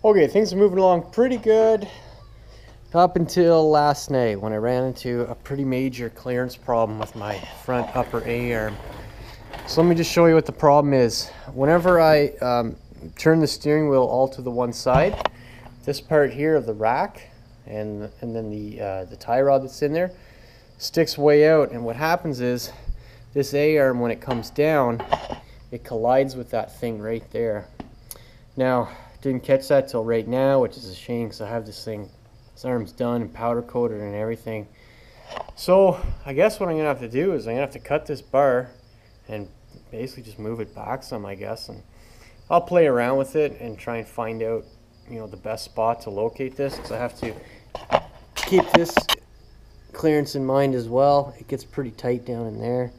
Okay, things are moving along pretty good up until last night when I ran into a pretty major clearance problem with my front upper A-arm. So let me just show you what the problem is. Whenever I turn the steering wheel all to the one side, this part here of the rack and then the tie rod that's in there sticks way out, and what happens is this A-arm, when it comes down, it collides with that thing right there. Now, didn't catch that till right now, which is a shame because I have this arm's done and powder coated and everything. So I guess what I'm gonna have to do is I'm gonna have to cut this bar and basically just move it back some, I guess, and I'll play around with it and try and find out, you know, the best spot to locate this, because I have to keep this clearance in mind as well. It gets pretty tight down in there.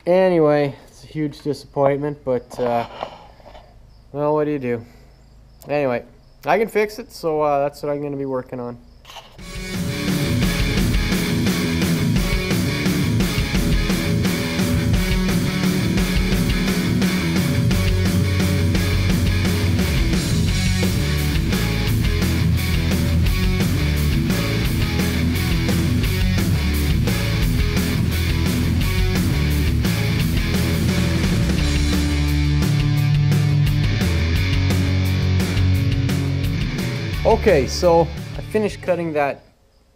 Anyway, it's a huge disappointment, but well, what do you do? Anyway, I can fix it, so that's what I'm going to be working on. Okay, so I finished cutting that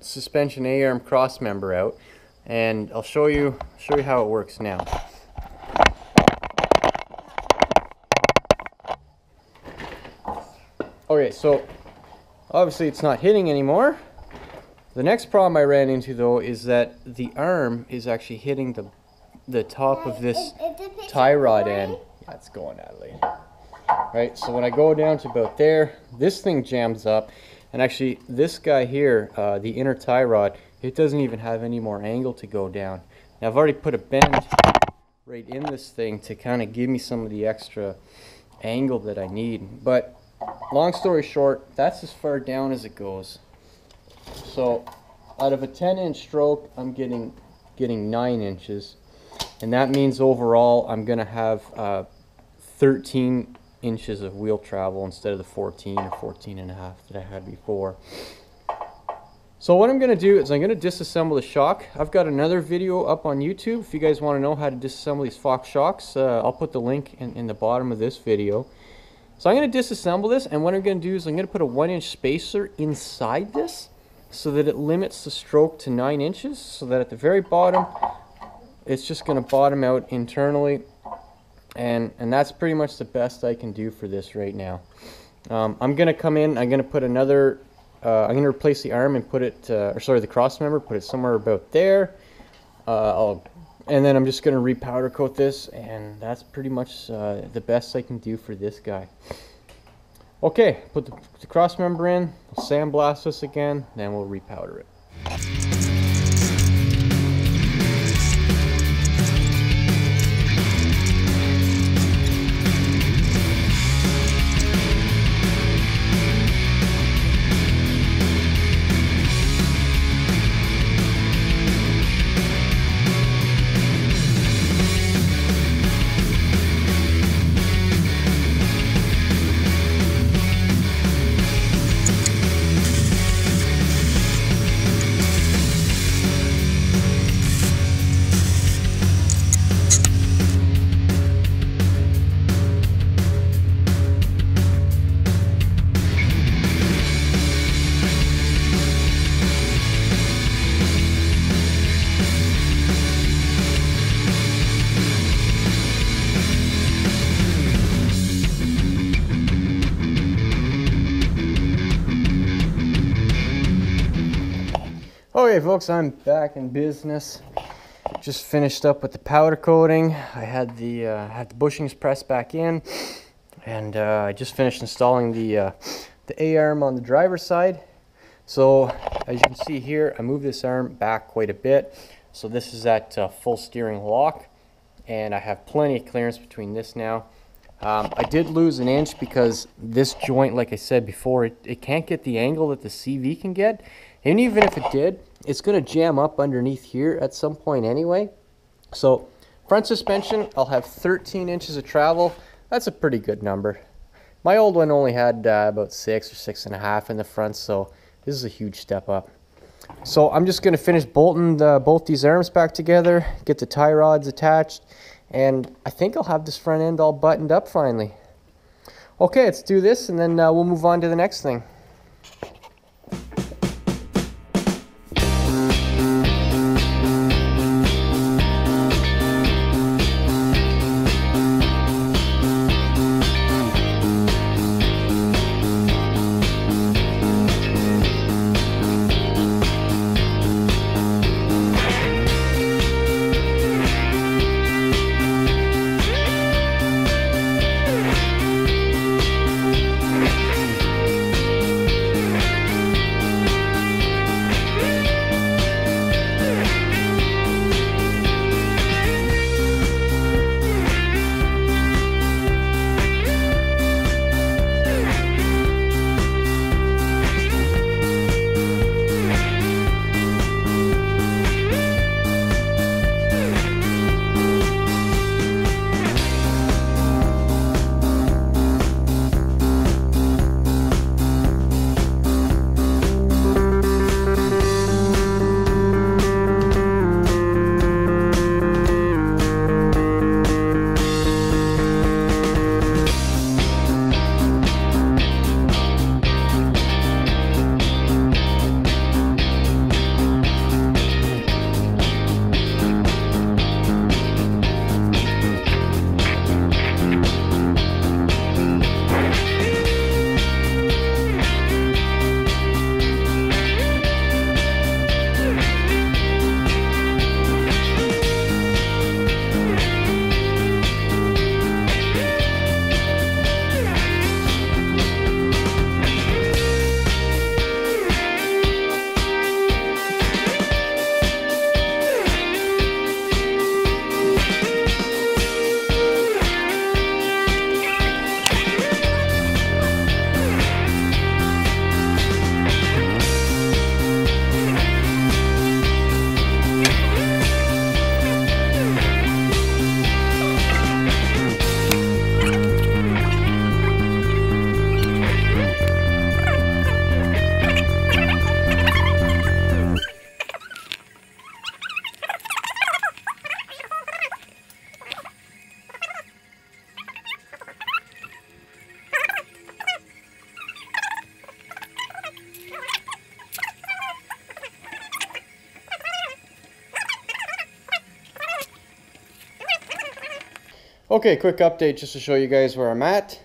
suspension A-arm cross member out, and I'll show you how it works now. Okay, so obviously it's not hitting anymore. The next problem I ran into though is that the arm is actually hitting the top of this tie rod end. Yeah, it's going, Natalie. Right, so when I go down to about there, this thing jams up, and actually this guy here, the inner tie rod, it doesn't even have any more angle to go down. Now I've already put a bend right in this thing to kind of give me some of the extra angle that I need, but long story short, that's as far down as it goes. So out of a 10-inch stroke, I'm getting 9 inches, and that means overall I'm gonna have 13 inches of wheel travel instead of the 14 or 14 and a half that I had before. So what I'm going to do is I'm going to disassemble the shock. I've got another video up on YouTube if you guys want to know how to disassemble these Fox shocks. I'll put the link in the bottom of this video. So I'm going to disassemble this, and what I'm going to do is I'm going to put a 1-inch spacer inside this so that it limits the stroke to 9 inches, so that at the very bottom it's just going to bottom out internally. And that's pretty much the best I can do for this right now. I'm going to come in, I'm going to put another, I'm going to replace the arm and put it, or sorry, the cross member, put it somewhere about there. And then I'm just going to repowder coat this, and that's pretty much the best I can do for this guy. Okay, put the cross member in, we'll sandblast this again, then we'll repowder it. Okay folks, I'm back in business. Just finished up with the powder coating. I had the bushings pressed back in, and I just finished installing the A-arm on the driver's side. So as you can see here, I moved this arm back quite a bit. So this is at full steering lock, and I have plenty of clearance between this now. I did lose an inch because this joint, like I said before, it can't get the angle that the CV can get. And even if it did, it's going to jam up underneath here at some point anyway. So front suspension, I'll have 13 inches of travel. That's a pretty good number. My old one only had about 6 or 6.5 in the front, so this is a huge step up. So I'm just going to finish bolting both these arms back together, get the tie rods attached, and I think I'll have this front end all buttoned up finally. Okay, let's do this, and then we'll move on to the next thing. Okay, quick update just to show you guys where I'm at.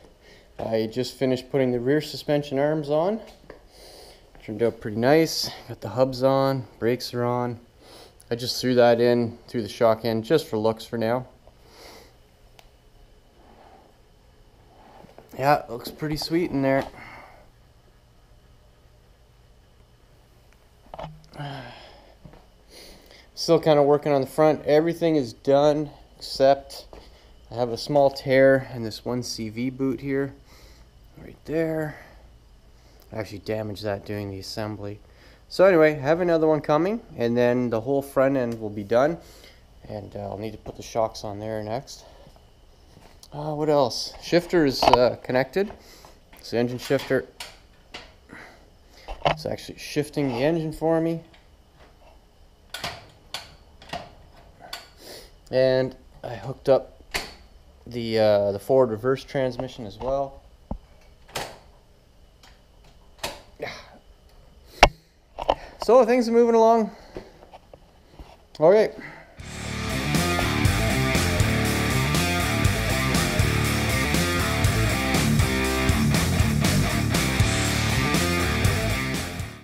I just finished putting the rear suspension arms on. Turned out pretty nice. Got the hubs on, brakes are on. I just threw that in through the shock end just for looks for now. Yeah, it looks pretty sweet in there. Still kind of working on the front. Everything is done except I have a small tear in this one CV boot here, right there. I actually damaged that doing the assembly. So anyway, I have another one coming, and then the whole front end will be done, and I'll need to put the shocks on there next. What else? Shifter is connected. It's the engine shifter. It's actually shifting the engine for me. And I hooked up the forward reverse transmission as well. So things are moving along. Okay.